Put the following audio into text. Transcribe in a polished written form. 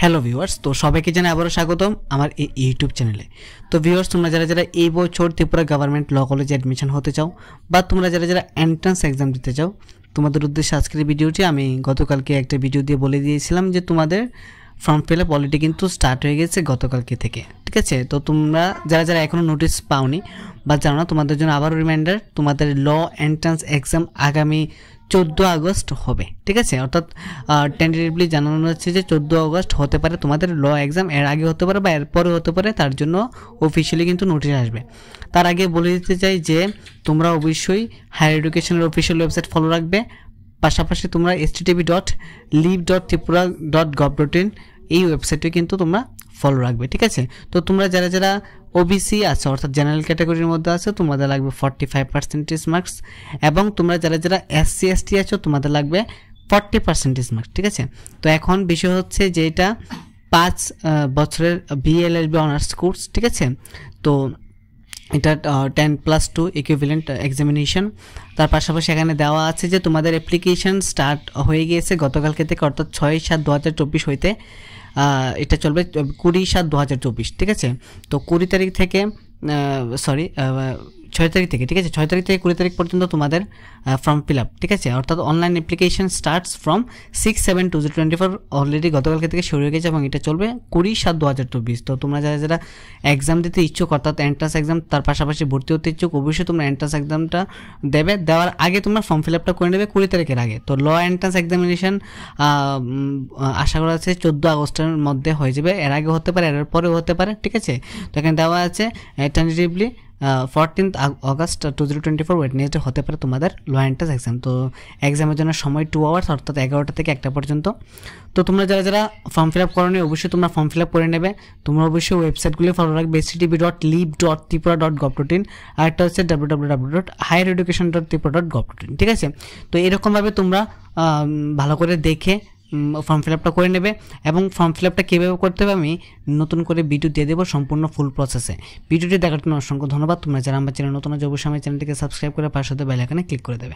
Hello viewers, তো সবাইকে জানাই আবারও স্বাগতম আমার এই ইউটিউব চ্যানেলে। তো ভিউয়ার্স, তোমরা যারা যারা এই বছর ত্রিপুরা গভর্নমেন্ট ল কলেজে অ্যাডমিশন হতে চাও বা তোমরা যারা যারা এন্ট্রান্স এক্সাম দিতে চাও, তোমাদের উদ্দেশ্যে আজকের ভিডিওটি আমি গতকালকে একটা ভিডিও দিয়ে বলে দিয়েছিলাম যে তোমাদের ফর্ম ফিল আপ অলরেডি কিন্তু স্টার্ট হয়ে গেছে গতকালকে থেকে, ঠিক আছে। তো তোমরা যারা যারা এখনও নোটিস পাওনি বা জানো না, তোমাদের জন্য আবারও রিমাইন্ডার, তোমাদের ল এন্ট্রান্স এক্সাম আগামী 14 আগস্ট হবে, ঠিক আছে। অর্থাৎ টেন্টেটিভলি জানানো হচ্ছে যে 14 আগস্ট হতে পারে তোমাদের ল এক্সাম, এর আগে হতে পারে বা এর পরে হতে পারে, তার জন্য অফিসিয়ালি কিন্তু নোটিশ আসবে। তার আগে বলে দিতে চাই যে তোমরা অবশ্যই হায়ার এডুকেশনের অফিসিয়াল ওয়েবসাইট ফলো রাখবে, পাশাপাশি তোমরা http.leave.tripura.gov.in এই ওয়েবসাইটে কিন্তু তোমরা ফলো রাখবে, ঠিক আছে। তো তোমরা যারা যারা ওবিসি আছে অর্থাৎ জেনারেল ক্যাটাগরির মধ্যে আছে, তোমাদের লাগবে 45% মার্কস, এবং তোমরা যারা যারা SC ST আছো তোমাদের লাগবে 40% মার্কস, ঠিক আছে। তো এখন বিষয় হচ্ছে যে এটা 5 বছরের BLLB অনার্স কোর্স, ঠিক আছে। তো এটা 10+2 ইকুইভ্যালেন্ট এক্সামিনেশন। তার পাশাপাশি এখানে দেওয়া আছে যে তোমাদের অ্যাপ্লিকেশন স্টার্ট হয়ে গিয়েছে গতকালকে থেকে, অর্থাৎ 6/7/2024 হইতে এটা চলবে 20/7/2024, ঠিক আছে। তো 20 তারিখ থেকে 6 তারিখ থেকে, ঠিক আছে, 6 তারিখ থেকে 20 তারিখ পর্যন্ত তোমাদের ফর্ম ফিল আপ, ঠিক আছে। অর্থাৎ online application starts from 6/7/2024 already গতকালকে থেকে শুরু হয়ে গেছে এবং এটা চলবে 20/7/2024। তো তোমরা যারা যারা এক্সাম দিতে ইচ্ছুক অর্থাৎ এন্ট্রান্স এক্সাম, তার পাশাপাশি ভর্তি হতে ইচ্ছুক, অবশ্যই তোমরা এন্ট্রান্স এক্সামটা দেবে। দেওয়ার আগে তোমরা ফর্ম ফিল আপটা করে নেবে 20 তারিখের আগে। তো ল এন্ট্রান্স এক্সামিনেশন আশা করা আছে 14 আগস্টের মধ্যে হয়ে যাবে, এর আগে হতে পারে, এর পরেও হতে পারে, ঠিক আছে। তো এখানে দেওয়া আছে টেন্টেটিভলি 14 আগস্ট 2024 ওয়েডনেসডে হতে পারে তোমাদের ল এন্ট্রান্স এক্সাম। তো এক্সামের জন্য সময় 2 আওয়ার্স, অর্থাৎ 11টা থেকে 1টা পর্যন্ত। তো তোমরা যারা যারা ফর্ম ফিল আপ করোনি অবশ্যই তোমরা ফর্ম ফিল আপ করে নেবে। তোমরা অবশ্যই ওয়েবসাইটগুলি ফলো রাখবে, http.leave.tripura.gov.in, আর একটা হচ্ছে www.highereducation.tripura.gov.in, ঠিক আছে। তো এরকমভাবে তোমরা ভালো করে দেখে ফর্ম ফিল আপটা করে নেবে, এবং ফর্ম ফিল আপটা কীভাবে করতে হবে আমি নতুন করে ভিডিও দিয়ে দেবো সম্পূর্ণ ফুল প্রসেসে। ভিডিওটি দেখার জন্য অসংখ্য ধন্যবাদ। তোমরা যারা আমার চ্যানেল নতুন আছে অবশ্যই আমার চ্যানেলটিকে সাবস্ক্রাইব করে পাশে বেল আইকনে ক্লিক করে দেবে।